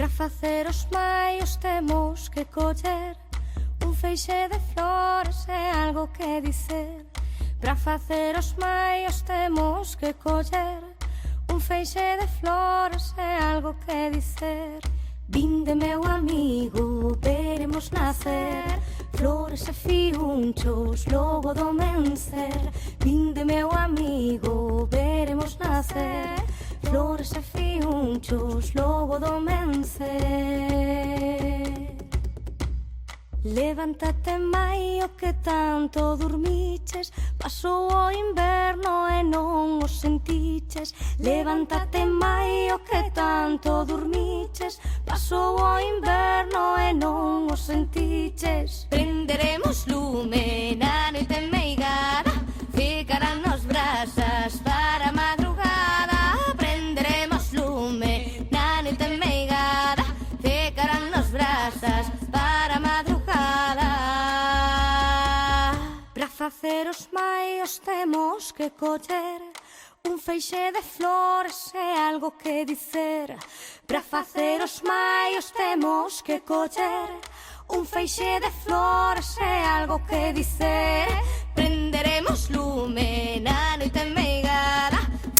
Para facer os maios temos que coller un feixe de flores e algo que dicer. Para facer os maios temos que coller un feixe de flores e algo que dicer. Vinde meu amigo, veremos nacer flores e fiunchos logo do mencer. Vinde meu amigo, veremos nacer flores e fiunchos logo do mencer. Levántate, maio, que tanto dormiches, pasou o inverno e non o sentiches. Levántate, maio, que tanto dormiches, pasou o inverno e non o sentiches. Prenderemos lume na noite meigada, ficarán nos brasas para a madrugada. Prenderemos lume na noite meigada, ficarán nos brasas para a madrugada. Para facer os maios temos que coller un feixe de flores e algo que dicer. Para facer os maios temos que coller un feixe de flores e algo que dicer. Prenderemos lume na noite meigada,